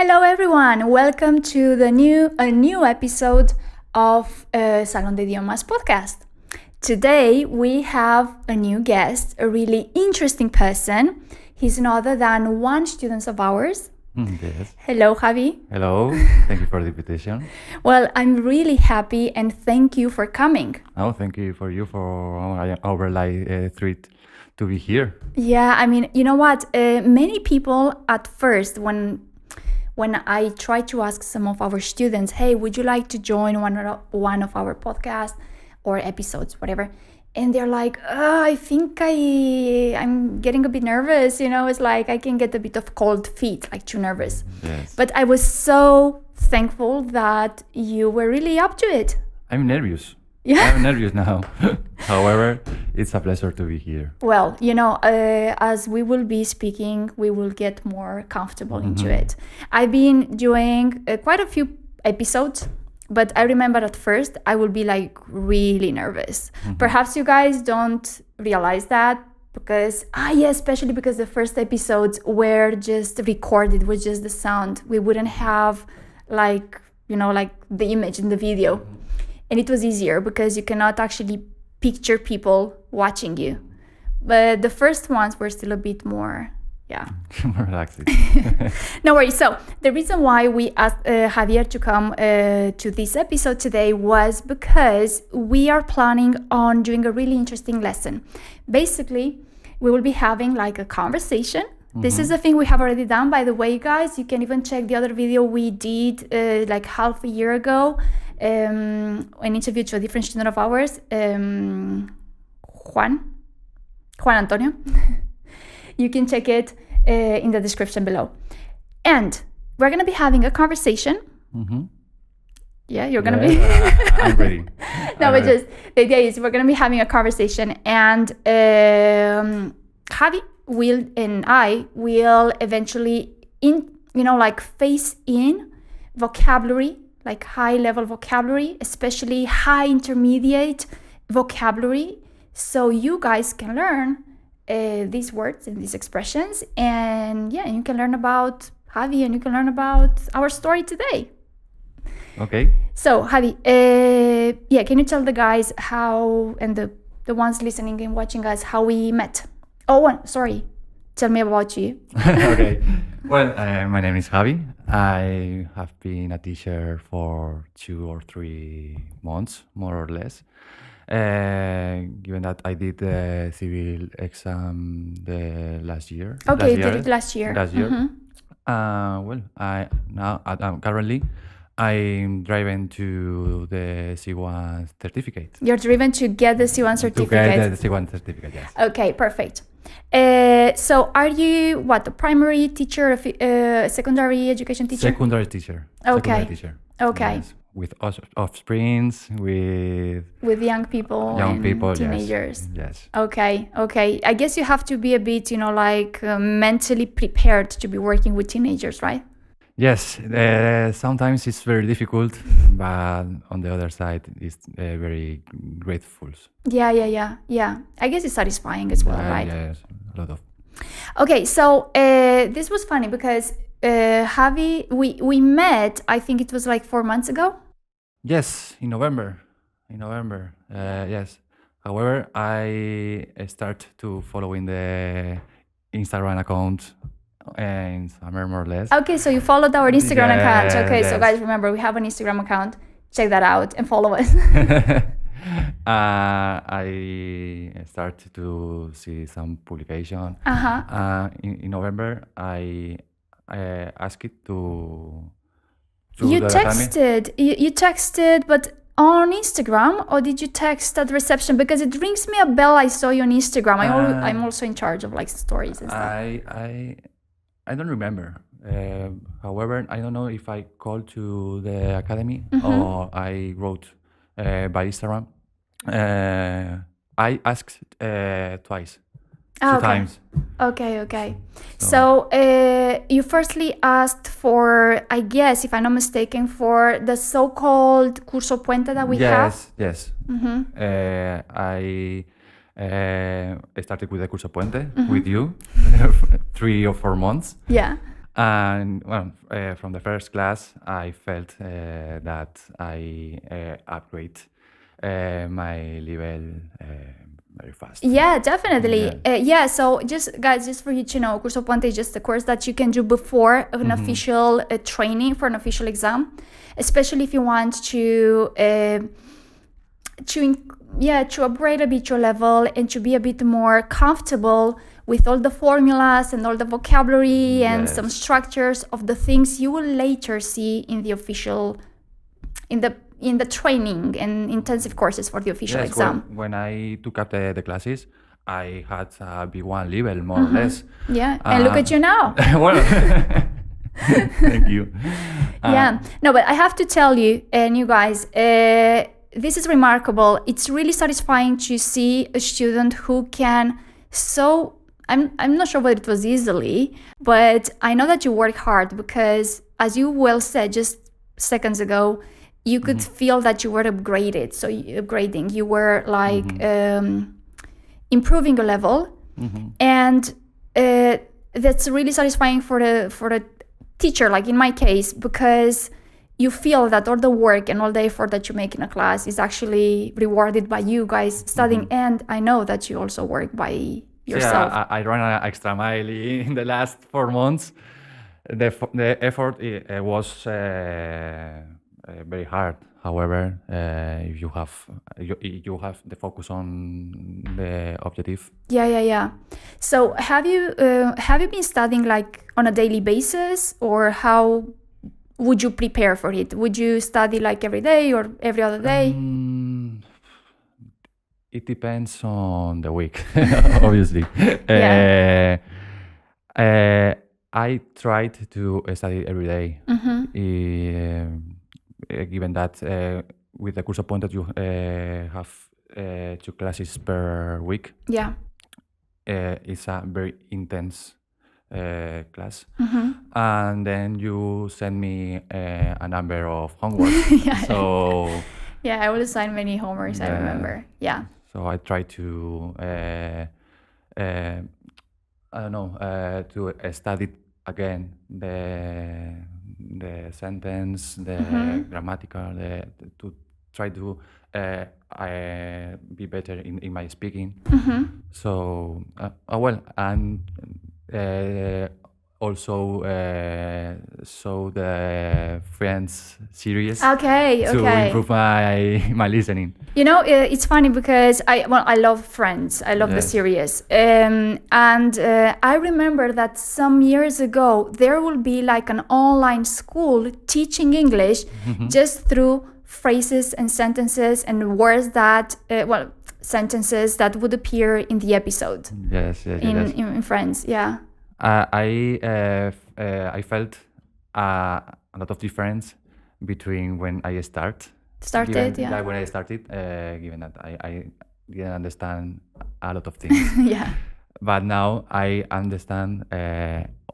Hello everyone, welcome to a new episode of Salón de Idiomas podcast. Today we have a new guest, a really interesting person. He's none other than one student of ours. Yes. Hello, Javi. Hello. Thank you for the invitation. Well, I'm really happy and thank you for coming. Oh, thank you for our treat to be here. Yeah, I mean, you know what? Many people at first, when I try to ask some of our students, hey, would you like to join one of our podcasts or episodes, whatever? And they're like, I think I'm getting a bit nervous. You know, it's like I can get a bit of cold feet, like too nervous. Yes. But I was so thankful that you were really up to it. I'm nervous. Yeah. I'm nervous now. However, it's a pleasure to be here. Well, you know, as we will be speaking, we will get more comfortable into it. I've been doing quite a few episodes, but I remember at first I would be like really nervous. Perhaps you guys don't realize that because, especially because the first episodes were just recorded with just the sound. We wouldn't have like the image in the video. And it was easier because you cannot actually picture people watching you. But the first ones were still a bit more, More relaxed. No worries. So the reason why we asked Javier to come to this episode today was because we are planning on doing a really interesting lesson. Basically, we will be having like a conversation. This is the thing we have already done, by the way, guys. You can even check the other video we did like half a year ago. An interview to a different student of ours, Juan Antonio. You can check it in the description below. And we're going to be having a conversation. Yeah, you're going to be... I'm ready. But just the idea is we're going to be having a conversation and Javi and I will eventually phase in vocabulary, like high-level vocabulary, especially high intermediate vocabulary, so you guys can learn these words and these expressions, and you can learn about Javi and you can learn about our story today. Okay. So Javi, can you tell the guys how, and the ones listening and watching us, how we met? Tell me about you. Okay. Well, my name is Javi. I have been a teacher for 2 or 3 months, more or less. Given that I did the civil exam last year. Okay, you did it last year. Currently I'm driving to the C1 certificate. You're driven to get the C1 certificate. To get the C1 certificate, yes. Okay, perfect. So are you a primary teacher, secondary education teacher? Secondary teacher. Okay. Secondary teacher. Okay. Yes. With offsprings, with young people and teenagers. Yes. Okay. I guess you have to be a bit, mentally prepared to be working with teenagers, right? Yes. Sometimes it's very difficult, but on the other side, it's very grateful. Yeah. I guess it's satisfying as well, right? Yes, a lot of. Okay, so this was funny because Javi, we met, I think it was like 4 months ago. Yes, in November. Yes. However, I start to following the Instagram account in summer, more or less. Okay, so you followed our Instagram account. Okay, yes. So guys, remember, we have an Instagram account. Check that out and follow us. I started to see some publication. In November, I asked it to you texted. You texted, but on Instagram, or did you text at reception? Because it rings me a bell. I saw you on Instagram. I'm also in charge of like stories and stuff. I don't remember. However, I don't know if I called to the academy or I wrote by Instagram. I asked twice. Two times. Okay. So you firstly asked for, I guess, if I'm not mistaken, for the so-called Curso Puente that we have? Yes. I started with the Curso Puente with you 3 or 4 months. Yeah. And well, from the first class, I felt that I upgrade my level very fast. Yeah, definitely. Yeah. So just guys, just for you to know, Curso Puente is just a course that you can do before an official training for an official exam, especially if you want to upgrade a bit your level and to be a bit more comfortable with all the formulas and all the vocabulary and some structures of the things you will later see in the official, in the training and intensive courses for the official exam. When I took up the classes, I had a B1 level, more or less. Yeah, and look at you now. Well, thank you. Yeah, no, but I have to tell you, and you guys, this is remarkable. It's really satisfying to see a student who can I'm not sure whether it was easily, but I know that you work hard because, as you well said just seconds ago, you could feel that you were upgraded. So upgrading, you were like improving a level, and that's really satisfying for the teacher, like in my case, because you feel that all the work and all the effort that you make in a class is actually rewarded by you guys studying, and I know that you also work by yourself. Yeah, I ran an extra mile in the last 4 months. The effort was very hard. However, if you have the focus on the objective. Yeah. So have you been studying like on a daily basis, or how would you prepare for it? Would you study like every day or every other day? It depends on the week, obviously. I tried to study every day. Given that with the Curso Puente you have 2 classes per week. Yeah. It's a very intense class. And then you send me a number of homework. So yeah, I will assign many homeworks, I remember. Yeah. So I try to to study again the sentence, the grammatical, to try to be better in my speaking. So and also saw the Friends series. Okay. To improve my listening. You know, it's funny because I love Friends. I love the series. And I remember that some years ago, there will be like an online school teaching English just through phrases and sentences and words that, sentences that would appear in the episode. Yes. In Friends, yeah. I felt a lot of difference between when I started. Like when I started, given that I didn't understand a lot of things. Yeah. But now I understand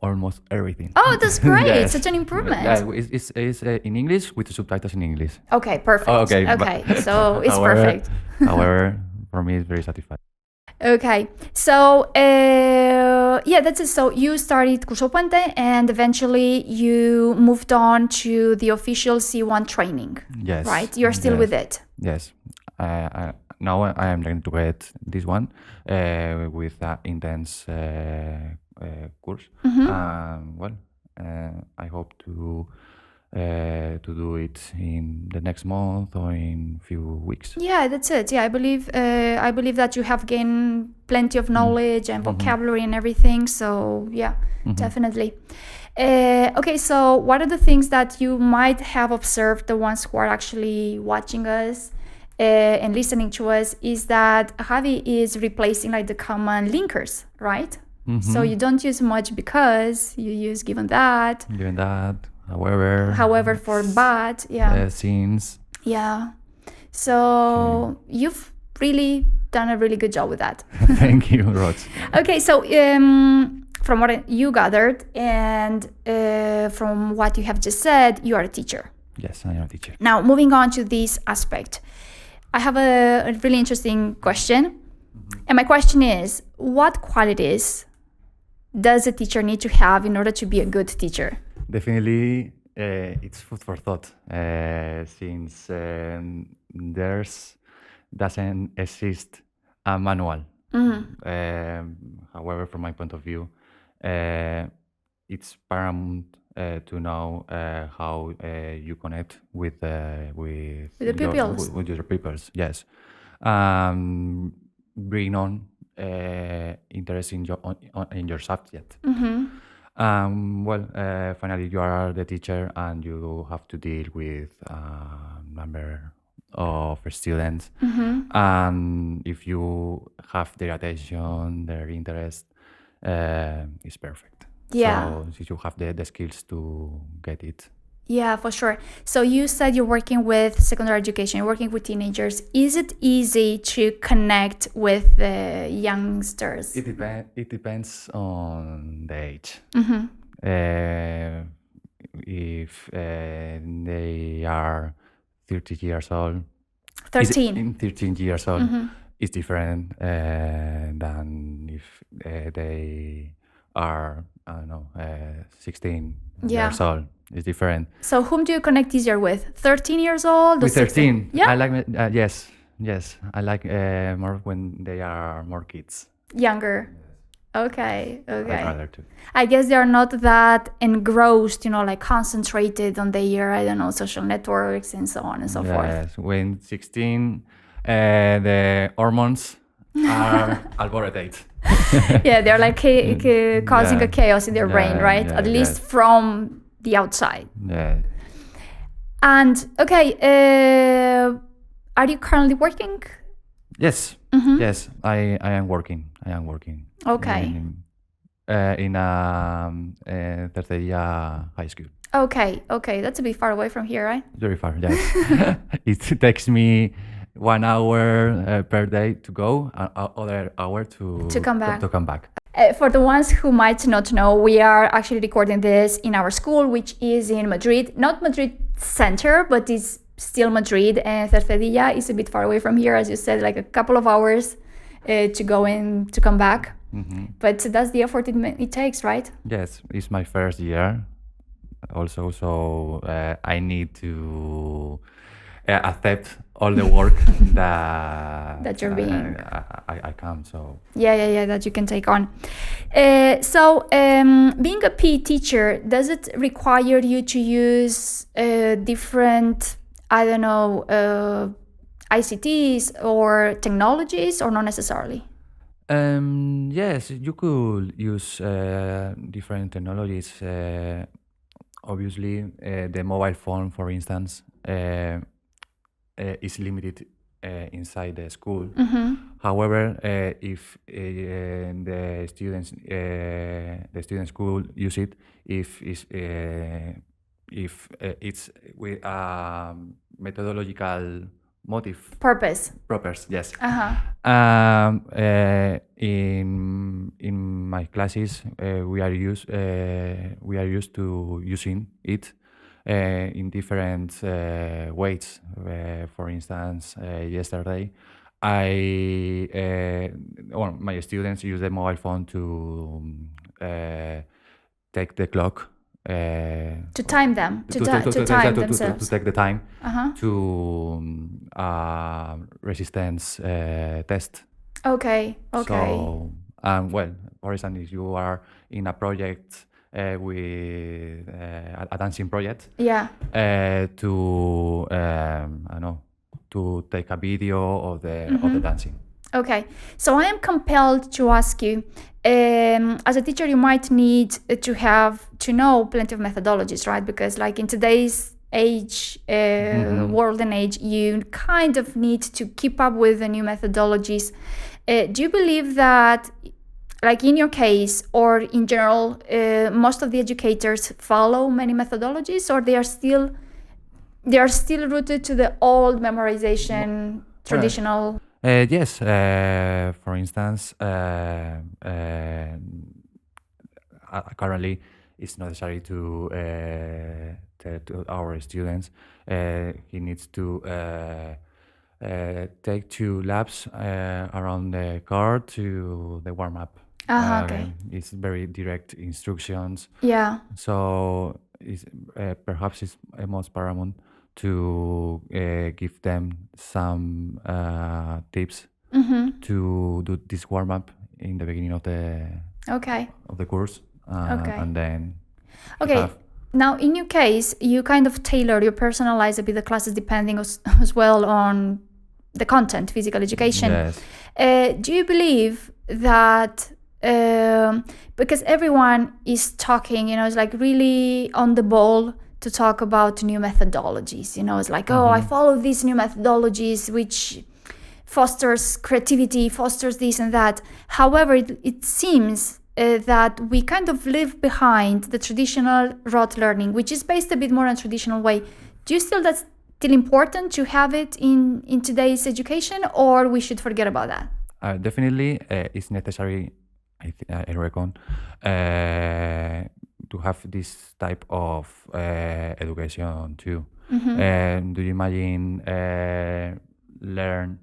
almost everything. Oh, that's great! Yes. Such an improvement. It's in English with the subtitles in English. Okay, perfect. Okay, so it's perfect. However, for me, it's very satisfying. Okay, so that's it. So you started Curso Puente and eventually you moved on to the official C1 training. Yes. Right? You're still with it. Yes. Now I am going to get this one with an intense course. I hope to do it in the next month or in few weeks. Yeah, that's it. Yeah, I believe that you have gained plenty of knowledge and vocabulary and everything. So yeah, definitely. Okay, so what are the things that you might have observed, the ones who are actually watching us and listening to us, is that Javi is replacing like the common linkers, right? So you don't use much because, you use given that. However, for but, yeah. Since. Yeah. So you've really done a really good job with that. Thank you, Rod. Okay, so from what you gathered and from what you have just said, you are a teacher. Yes, I am a teacher. Now, moving on to this aspect, I have a really interesting question. And my question is, what qualities does a teacher need to have in order to be a good teacher? Definitely, it's food for thought, since there's doesn't exist a manual. However, from my point of view, it's paramount to know how you connect with the pupils. with your pupils. Yes, bring on interest in your subject. Finally, you are the teacher, and you have to deal with a number of students. And if you have their attention, their interest, it's perfect. Yeah. So you have the skills to get it. Yeah, for sure. So you said you're working with secondary education, you're working with teenagers. Is it easy to connect with the youngsters? It depends on the age. If they are 30 years old, 13. 13 years old, it's different than if they are, I don't know, 16 years old. It's different. So whom do you connect easier with? 13 years old or With 13, 16? Yeah? I like, yes, I like more when they are more kids. Younger. Okay. I'd rather too. I guess they are not that engrossed, like concentrated on their, I don't know, social networks and so on and so forth. Yes, when 16, the hormones are alborotate. Yeah, they're like causing a chaos in their brain, right? At least from the outside. Yeah. And okay, are you currently working? Yes. Yes, I am working. Okay. In Terceria High School. Okay, that's a bit far away from here, right? Very far, yes. It takes me 1 hour per day to go, other hour to come back. To come back. For the ones who might not know, we are actually recording this in our school, which is in Madrid. Not Madrid center, but it's still Madrid. And Cercedilla is a bit far away from here, as you said, like a couple of hours to go and to come back. But that's the effort it takes, right? Yes, it's my first year also, so I need to accept all the work that you're being I can. So yeah, that you can take on. So being a PE teacher, does it require you to use different, I don't know, ICTs or technologies, or not necessarily? Yes, you could use different technologies. Obviously, the mobile phone, for instance, is limited inside the school. However, if the students could use it, if it's with a methodological motive. Purpose, yes. In my classes, we are used to using it in different ways. For instance, yesterday, my students use the mobile phone to take the clock. to time them, to time themselves. To take the time to resistance test. Okay. So, for example, if you are in a project with a dancing project, to I don't know, to take a video of the dancing. Okay, so I am compelled to ask you, as a teacher, you might need to know plenty of methodologies, right? Because like in today's age, world and age, you kind of need to keep up with the new methodologies. Do you believe that, like in your case or in general, most of the educators follow many methodologies, or they are still rooted to the old memorization, traditional? Yes, for instance, currently it's necessary to tell to our students he needs to take 2 laps around the car to the warm up. Okay. It's very direct instructions. Yeah. So perhaps it's most paramount to give them some tips to do this warm up in the beginning of the Okay. course, Okay. and then Okay. Now, in your case, you kind of tailor, you personalize a bit the classes depending as well on the content, physical education. Yes. Do you believe that because everyone is talking, it's like really on the ball to talk about new methodologies, it's like, I follow these new methodologies, which fosters creativity, fosters this and that. However, it seems that we kind of leave behind the traditional rote learning, which is based a bit more on traditional way. Do you feel that's still important to have it in today's education, or we should forget about that? Definitely, it's necessary, I reckon, to have this type of education too. Do you imagine learn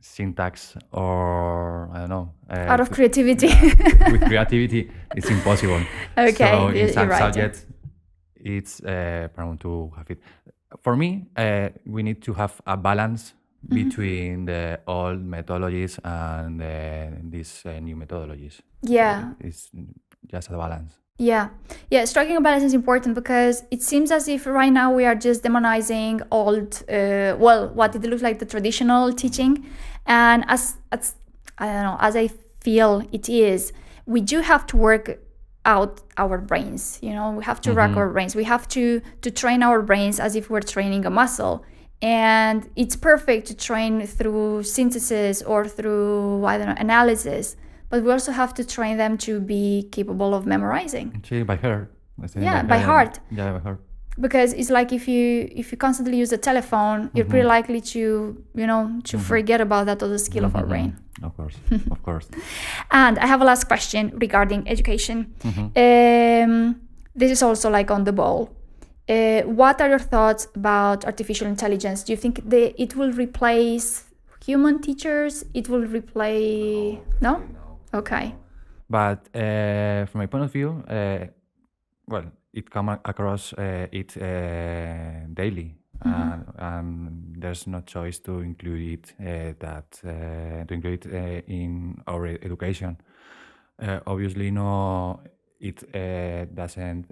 syntax or I don't know Out of creativity? With creativity, it's impossible. Okay, so in you're some right. subjects, it's paramount to have it. For me, we need to have a balance between the old methodologies and these new methodologies. Yeah. It's just a balance. Yeah, striking a balance is important because it seems as if right now we are just demonizing old, what it looks like the traditional teaching, and as I don't know, as I feel it is, we do have to work out our brains. We have to rack our brains. We have to train our brains as if we're training a muscle, and it's perfect to train through synthesis or through analysis. But we also have to train them to be capable of memorizing. By heart. Yeah, by heart. Yeah, by heart. Because it's like if you constantly use the telephone, you're pretty likely to forget about that other skill of our brain. Of course, of course. And I have a last question regarding education. This is also like on the ball. What are your thoughts about artificial intelligence? Do you think it will replace human teachers? It will replace... No? Okay. But from my point of view, it comes across it daily, and there's no choice to include it in our education. Obviously, no, it doesn't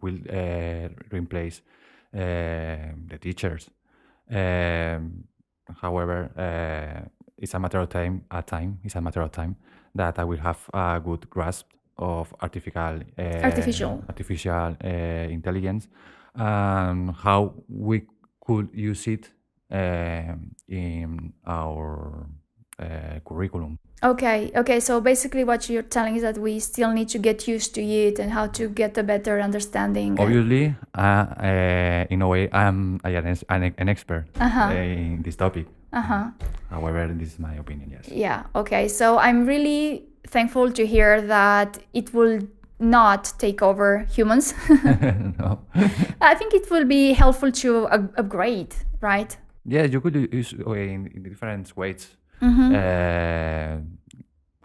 will replace the teachers. However, it's a matter of time. It's a matter of time that I will have a good grasp of artificial intelligence and how we could use it in our curriculum. Okay. So basically, what you're telling is that we still need to get used to it and how to get a better understanding. Obviously, in a way, I'm an expert in this topic. However, this is my opinion, yes. Yeah, okay. So I'm really thankful to hear that it will not take over humans. No. I think it will be helpful to upgrade, right? Yeah, you could use in different ways.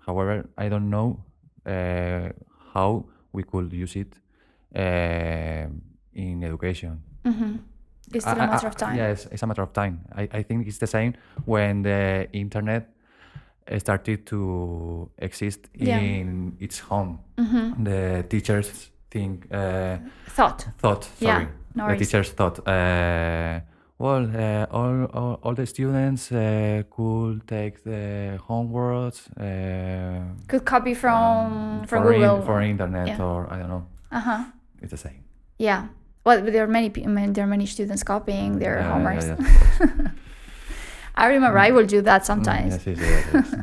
However, I don't know how we could use it in education. It's still a matter of time. Yes, it's a matter of time. I think it's the same when the internet started to exist in its home. The teachers Thought. Sorry. Yeah, no The worries. teachers thought, all the students could take the homework. Could copy from Google. For internet, Yeah. or I don't know. It's the same. Yeah. Well, there are many students copying their homeworks. Yeah. I remember I will do that sometimes. Yes.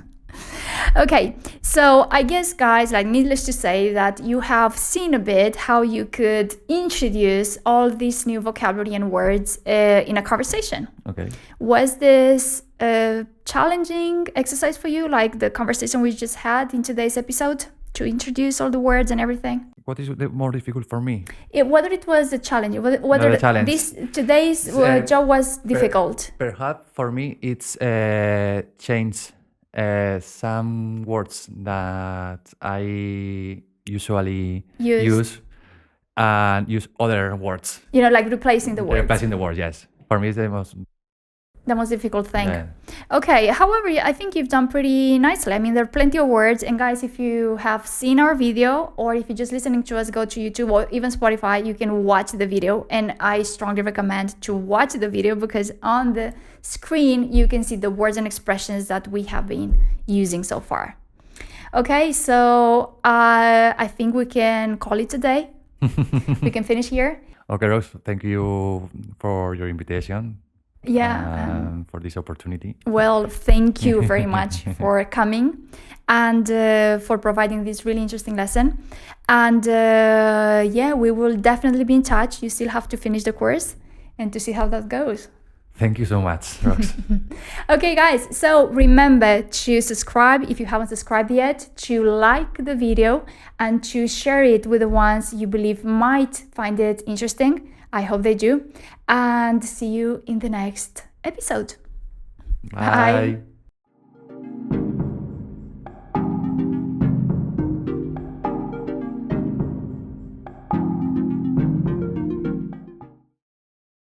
Okay, so I guess, guys, needless to say that you have seen a bit how you could introduce all these new vocabulary and words in a conversation. Okay. Was this a challenging exercise for you, like the conversation we just had in today's episode? to introduce all the words and everything? What is the more difficult for me? Whether it was a challenge, whether a challenge. Today's job was difficult. Perhaps for me, it's change some words that I usually use and use other words. Like replacing the words. Replacing the words, yes. For me, it's the most difficult thing. Yeah. Okay, however, I think you've done pretty nicely. I mean, there are plenty of words. And guys, if you have seen our video or if you're just listening to us, go to YouTube or even Spotify, you can watch the video. And I strongly recommend to watch the video because on the screen, you can see the words and expressions that we have been using so far. Okay, so I think we can call it a day. We can finish here. Okay, Rose, thank you for your invitation. For this opportunity. Well, thank you very much for coming and for providing this really interesting lesson. And we will definitely be in touch. You still have to finish the course and to see how that goes. Thank you so much, Rox. Okay, guys, so remember to subscribe if you haven't subscribed yet, to like the video and to share it with the ones you believe might find it interesting. I hope they do. And see you in the next episode. Bye.